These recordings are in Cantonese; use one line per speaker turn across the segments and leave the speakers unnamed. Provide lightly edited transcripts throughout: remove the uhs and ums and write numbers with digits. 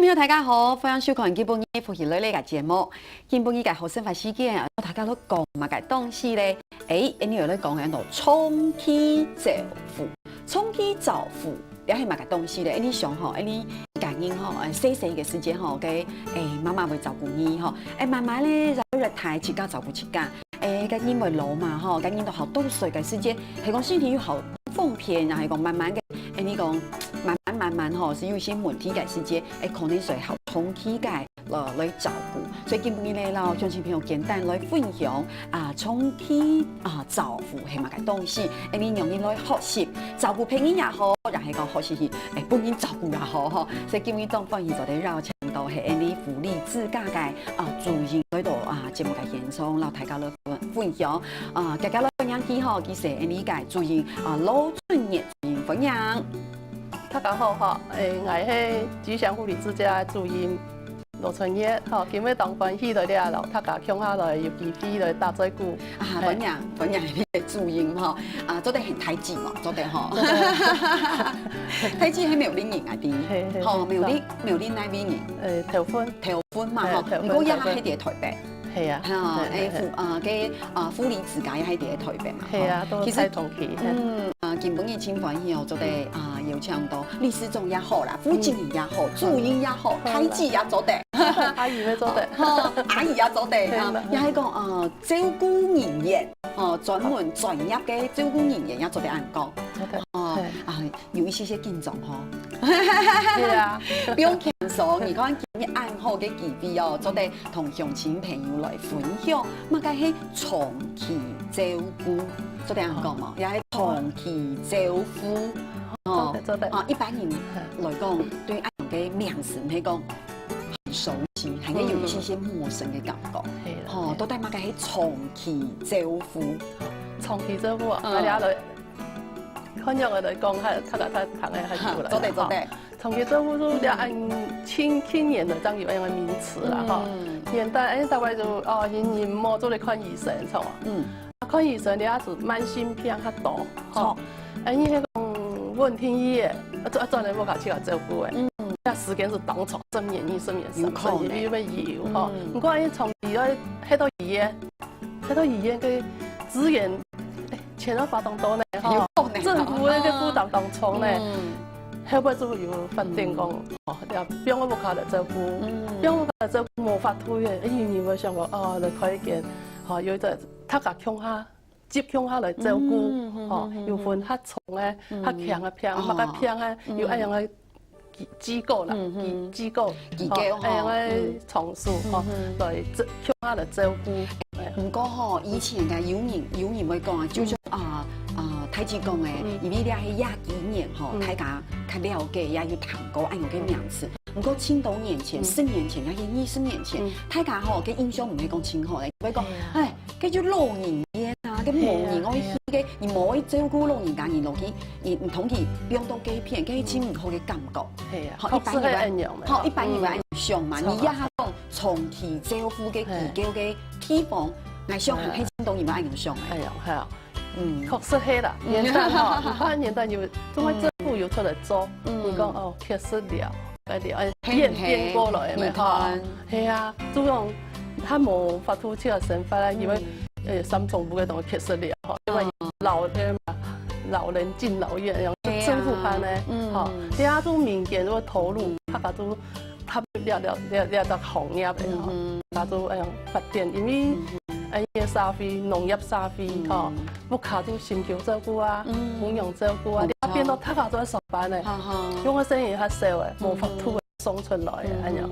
众朋友大家好，欢迎收看今晡日福喜类嘅节目。今晡日嘅好生活事件，大家都讲嘛嘅东西咧。你又咧讲喺度冲起造富，冲起造富，也系嘛嘅东西咧。你想吼，你家人吼，细细嘅时间吼，嘅妈妈会照顾你吼，慢慢咧就日太自家照顾自家。家人会老嘛吼，家人都好多岁嘅时间，系讲身体又好奉偏，然后系讲慢慢嘅，你讲。慢慢吼是有一些问题嘅时间，可能随后重启嘅来照顾，所以今晡日咧，เรา相信朋友简单来分享重启照顾系嘛嘅东西，你让你来学习照顾朋友也好，然后讲学习本人照顾也好吼，所以今晡日当欢喜就嚟邀请到系你福利自家嘅主任喺度节目嘅现场，让大家来分享大家来分享起吼，其实你嘅主任罗春叶主任分享。
大家好哈，我是吉祥护理之家的主任罗春叶，哈，今日当欢喜来了，然后大家向下来有机会来打嘴鼓。
本人你的主任哈，做得很太极嘛，做得哈，太极係苗栗人啲，吼苗栗那邊人，
頭份
嘛吼，不過也係喺台北。
係啊，
福利自家也喺台北嘛。
係啊，都喺同期。
今晡日真歡喜哦，做得邀請到理事長也好啦，副經理也好，主任也好，太極也做得，
阿姨咧做得，
阿姨也做得，也係講照顧人員，專門專業嘅照顧人員也做得按講。有一些緊張嗬，
係啊，
不用輕鬆。你看今日按好嘅機會哦，做得同鄉親朋友來分享，乜嘅係長期照顧，做得按講嘛，也係長期照顧。
做得
一般人來講，對按嘅名詞係講很熟悉，係有一些陌生嘅感覺。到底乜嘅係長期照顧？
長期照顧啊，大家來。看樣我哋講係睇嘅係住啦，
做得。
長期照顧都要按青年的這樣有樣嘅名詞啦，哈。現代大概就人冇做嚟看醫生，錯。看醫生你也是慢性病較多，哈。你迄種問題嘢，專門冇搞去照顧嘅。那時間是當場正免疫，因為有哈。不過你長期要喺到醫院嘅資源。錢都發動到呢，政府咧嘅負擔當中呢，後尾就有發展講，邊個冇靠嚟照顧，邊個靠嚟照顧冇法推嘅，你會想講你可以見，有就他甲向下接向下嚟照顧，有分較重嘅、較強嘅病，乜嘅病咧，有一樣嘅機構啦，機構，一樣嘅場所，來向下嚟照顧。
唔過吼，以前嘅有人會講就像太極講嘅，因為你係廿幾年吼，大家較了解，也有談過按用嘅名詞。唔過千多年前、10年前，也20年前，大家吼嘅印象唔係講清楚嘅，會講，叫做老人院啊，嘅無人愛去嘅，而冇去照顧老人家，而落去，而唔同佢病到幾片，嘅真唔好嘅感覺。
係啊，一般人
一般人會按上嘛，你一下講長期照顧嘅機構嘅地方，係上係千多年冇按用上嘅。
係啊。確實係啦，現在哈，你看現在有中國政府有出來做，你講缺失了，變過來咪哈，係啊，這種他冇發出這個想法啦，因為三重部嘅東西缺失了，因為老人進老院，然後政府派呢，哈，第二種民間如果投入，他都了行業嘅，他都發展，因為。社會、農業社會，屋企都先求照顧啊，撫養照顧啊，你變到大家都喺上班咧，因為生意較少嘅，冇法度送出來嘅咁樣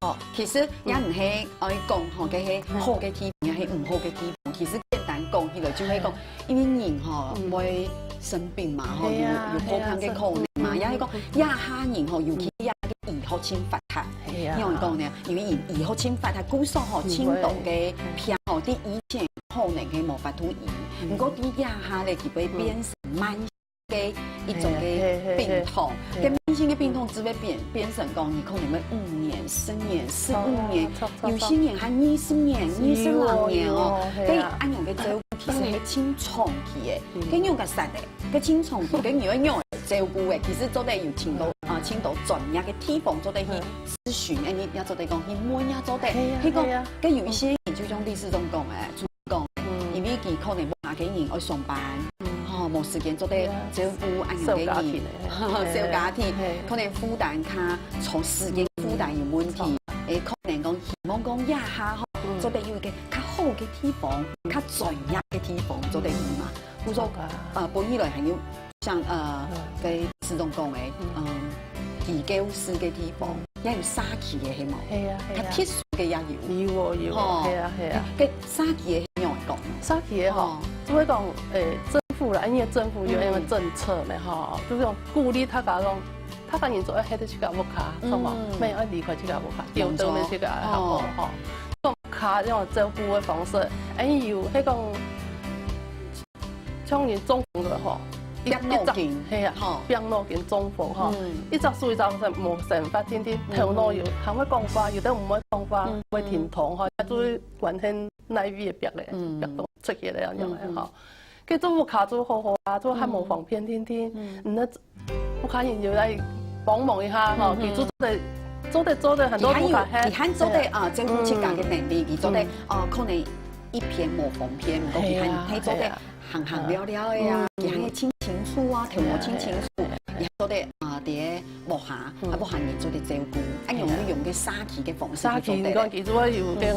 噶。
其實也唔係愛講吼嘅係好嘅地方，也係唔好嘅地方。其實簡單講起來就係講，因為人吼會生病嘛，吼有破病嘅可能嘛，也係講亞下人吼尤其亞嘅醫學侵發達，因為講呢，因為醫學侵發達，古時候青島嘅病吼啲以前可能係無法度醫，不過啲亞下咧就會變成慢性嘅一種嘅病痛，嘅慢性嘅病痛只會變成講，你可能會5年、10年、15年，有些人係20年、26年哦，跟按樣嘅照顧其實係清長期嘅，跟樣嘅實嘅，跟清長期跟樣照顧嘅，其實做得有程度青岛专业嘅地方做得去咨询，你也做得讲去问也做得，迄个跟有一些就像李世忠讲诶，主讲，因为佢可能冇幾年愛上班，冇時間做得照顧安樣嘅人，小家庭，可能負擔卡從時間負擔有問題，可能講希望講一下做得要一個較好嘅地方，較專業嘅地方做得去嘛。故說本以來係要像嘅自動講嘅，研究師嘅地方，也有沙期嘅希望，較特殊嘅也有，
有，係啊。
嘅沙期嘅希望講，
沙期嘅嗬，只會講政府啦，因為政府有因為政策咪嗬，就是講鼓勵他講，他講人做喺度去個屋卡，係嘛，咩要離開去個屋卡，要到咩去個嗬，個卡用照顧嘅方式，要迄個像人中風嘅嗬。
邊路徑
係啊，邊路徑中風嗬，一隻水就無成法天天頭腦又行開講話，有啲唔會講話，會甜糖嗬，都會關係內味嘅病咧，病毒出現咧樣嘅嗬。佢做屋卡做好啊，做漢無防騙天天，那屋卡人要嚟幫忙一下嗬，佢做得很多屋卡係，
佢肯做得政府設計嘅能力，佢做得可能一片無防騙，唔過佢肯做得行行了了嘅啊，佢肯清清楚啊，頭腦清清楚，佢做得啲木下木下人做得照顧，用嘅沙期嘅方式
沙期講佢做有嘅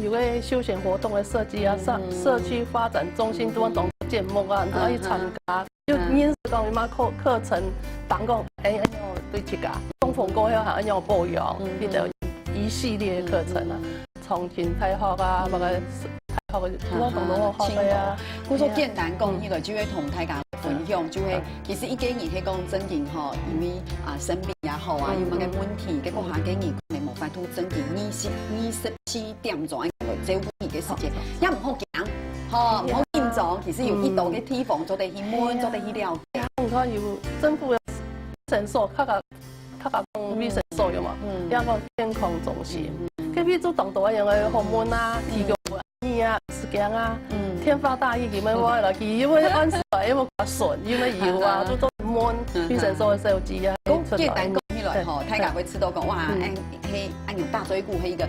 有嘅休閒活動嘅設計啊，社區發展中心都當節目啊，都可以參加。就認識講乜課程，當講要對自家中風過後係要保養，呢度一系列嘅課程啊，重慶大學啊，或者大學嘅我同我學嘅啊。
佢做簡單講，呢個就會同大家分享，就會其實一個人係講真正嗬，因為生病也好啊，有乜嘅問題，結果下個人可能無法度真正24點鐘來照顧佢嘅時間，也唔好講，唔好緊張，其實有一度嘅地方做得去問，做得去了解。
唔錯，要政府嘅診所，較講衛生所有嘛，一個健康中心，佢譬如做當到一樣嘅訪問啊，提供時間啊，天發大雨咁樣話啦，佢因為安水，因為刮筍，因為油啊，都滿衛生所嘅手機啊。
講簡單講起來嗬，大家會知道講哇，係按用大嘴骨係一個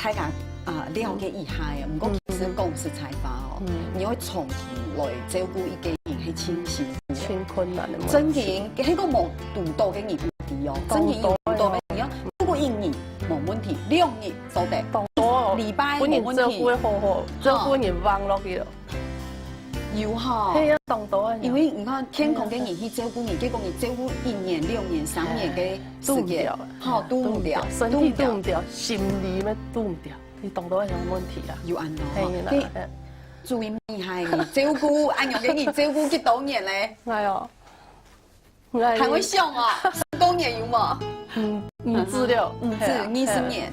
大家了解一下啊，唔過其實講是採訪哦，你要重新來照顧一個人係清醒，
真困難嘅。
真嘅，喺個冇度到嘅人啲哦，真嘅有度到嘅人哦，如果1日冇問題，2日做得，禮拜冇問題。照
顧好，照顧人忘落去咯。
有哈，
係啊，當到啊，
因為你看健康嘅人去照顧人，結果你照顧1年、6年、3年嘅時間，好拄唔掉，
身體拄唔掉，心理咩拄唔掉，你當到係有問題啊。
有安咯，注意厲害，照顧按樣嘅人照顧幾多年咧？
係啊，
還會想啊，10多年有冇？
唔知了，
唔知20年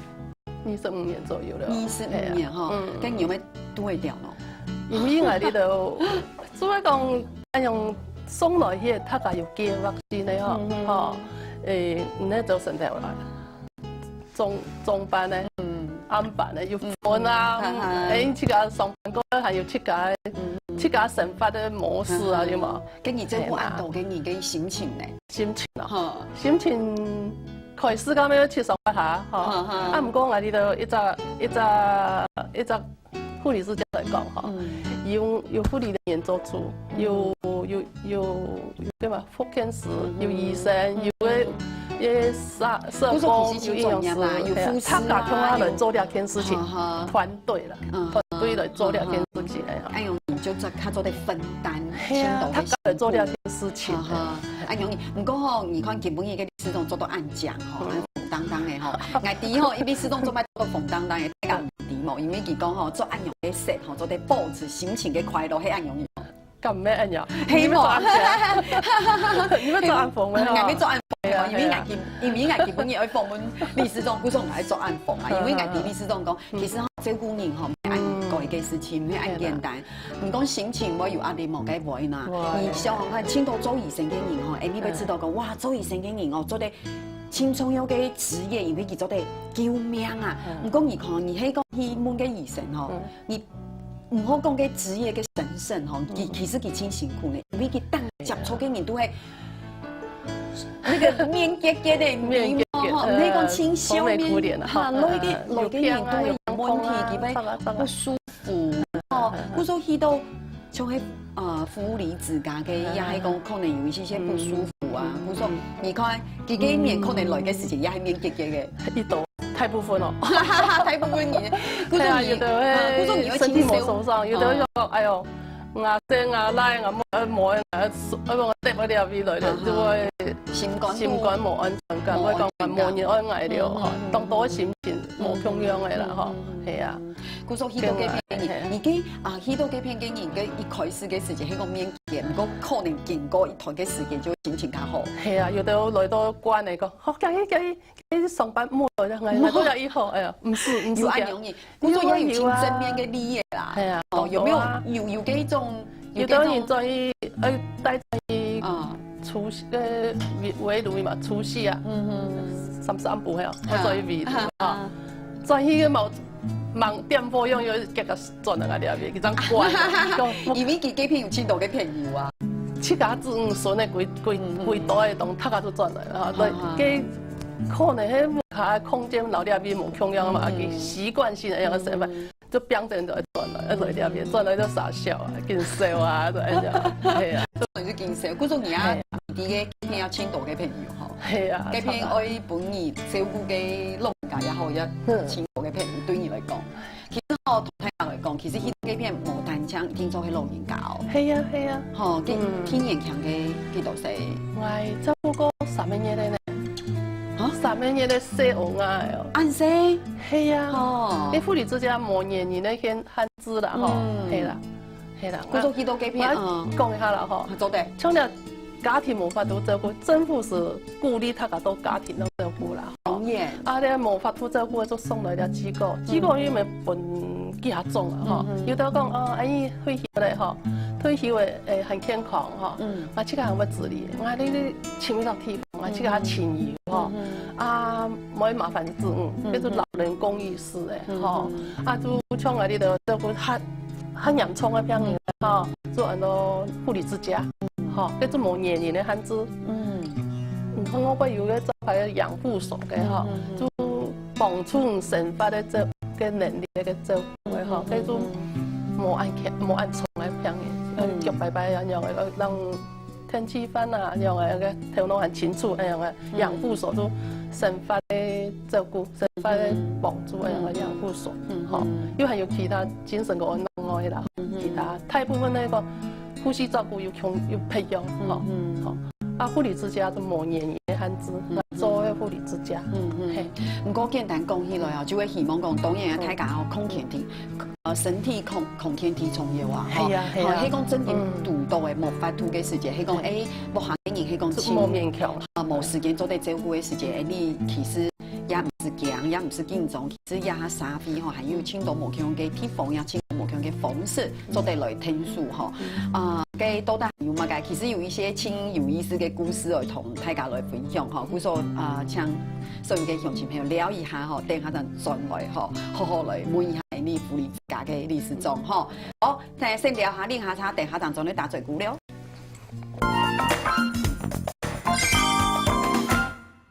，25年左右了。
25年哈，跟有咩都會掉咯。
因為我哋度，所以講按樣送來去，他家有計劃先咧嗬，唔咧做身體話，中班咧，暗班咧要分啊，自家上班嗰係要自家生活嘅模式啊，要嘛。
跟住照顧按到嘅人嘅心情咧，
心情啊，心情開始咁樣去上班下，啊唔過我哋度一隻護理師嚟講嗬，有護理人員做主，有咩嘛復健師，有醫生，有社工，有營養師，他家同我來做兩件事情，團隊來做兩件事情。
按樣就佢做得分擔，
他家來做兩件事情。
按樣唔過嗬，你看基本嘅李世忠做到按獎嗬，紅當當嘅嗬，我哋嗬，李世忠做乜做到紅當當嘅，大家唔知冇，因為佢講嗬，做按樣嘅食嗬，做得保持心情嘅快樂係按樣。
咁咩按樣？
希望，
你要做按房咩？
我要做按房，因為我基本嘢去訪問李世忠，佢仲係做按房啊，因為我哋李世忠講，其實照顧人嗬，唔係按個嘅事情，唔係按簡單，唔講心情我有壓力冇解會呐。而想看青島做醫生嘅人嗬，你會知道講，哇，做醫生嘅人哦，做得輕重要嘅職業，因為佢做得救命啊。唔講而看，而喺講去問嘅醫生嗬，你。唔好講嘅職業嘅神聖嗬，其實佢真辛苦咧，因為佢當接觸嘅人都係那个面结结的面哈，唔係講清笑面，哈，來嘅面都會有問題，佢咪不舒服，哦，佢說去到像係負離子家嘅，也係講可能有一些不舒服啊。佢說你看，佢嘅面可能來嘅時候也係面結結嘅，
呢度太部分咯，
太部分嘢。
係啊，有的身體冇受傷，有的就哎呦。牙聲牙拉牙摸牙，我跌嗰啲入邊嚟咧，就會心肝冇安全感，我講摸熱安危了嗬，當多心情冇中央嘅啦嗬，係啊。
佢說去到幾片嘅人，而家去到幾片嘅人嘅一開始嘅時間係個面見，不過可能經過一段嘅時間就心情較好。
係啊，有的來到關嚟講，計上班冇來啦，我都有以後，哎呀，唔是
有安容易，佢說要有正面嘅利益啦。係啊，哦，有沒有幾種？
有的人在於帶在除夕嘅圍爐嘛，除夕啊，33步係啊，我在圍爐啊，在於個忙店鋪用要結個轉嚟個入邊，佢張關。
因為佢幾片有青島嘅朋友啊
，7家子孫嘅幾多嘅東，他家都轉嚟啦，對，佢可能喺下空間留啲入邊冇共樣嘛，佢習慣性嘅樣嘅身份。就變成就轉來，一來啲轉來就傻笑啊，見笑啊，就係啊，
轉來就見笑。嗰種而家啲嘅片有青島嘅朋友嗬，係啊，嘅片愛本意照顧嘅老人家也好，一青島嘅朋友對你嚟講，其實我同大家嚟講，其實呢啲片無單槍已經做係老人家哦。係啊係啊，嗬，天然強嘅幾多歲？
我係差不多3年咧。3年的細紅啊，
安生
係啊，啲婦女之家磨年年咧顯漢字啦，嗬，係啦，係啦。嗰種幾多幾片講一下啦，嗬。做得。像啲家庭無法度照顧，政府是鼓勵大家都家庭都照顧啦。當然。你無法度照顧就送來啲機構，機構因為本幾下種啊，嗬。有得講阿姨退休咧，嗬。退休誒很健康嗬，我即個係乜自理，我呢前面個地方，我即個係親友嗬，冇麻煩字，叫做老人公寓室誒嗬，都像我呢度照顧很嚴重嘅病人嗬，做很多護理之家，嗬，叫做冇年齡嘅漢字，我個有個做係養護所嘅嗬，就幫助生發嘅嘅能力嘅照顧嘅嗬，叫做冇安重嘅病人。腳拜拜一樣嘅，讓天氣飯啊，一樣嘅頭腦很清楚，一樣嘅養護所都生發嘅照顧，生發嘅幫助一樣嘅養護所，嗬，又還有其他精神嘅安慰啦，其他大部分呢個呼吸照顧要培養，嗬，護理之家都冇年嘅漢字，做嘅護理之家，
唔過簡單講起來啊，就會希望講當然啊，大家哦控制啲。身體控制體重要啊！係啊係啊，係講真正度到嘅冇法度嘅時間，係講冇行嘅人係講
冇勉強
冇時間做啲照顧嘅時間，你其實也唔是驚，也唔是緊張，其實也係沙飛嗬，還有青島無強嘅地方，也青島無強嘅方式做啲來聽述嗬。嘅到底有乜嘅？其實有一些輕有意思嘅故事來同大家來分享嗬。佢說請所有嘅鄉親朋友聊一下嗬，等下陣轉來嗬，好好來問一下你護理之家嘅歷史狀嗬。好，先聊下，拎下茶，等下陣再嚟打嘴鼓了。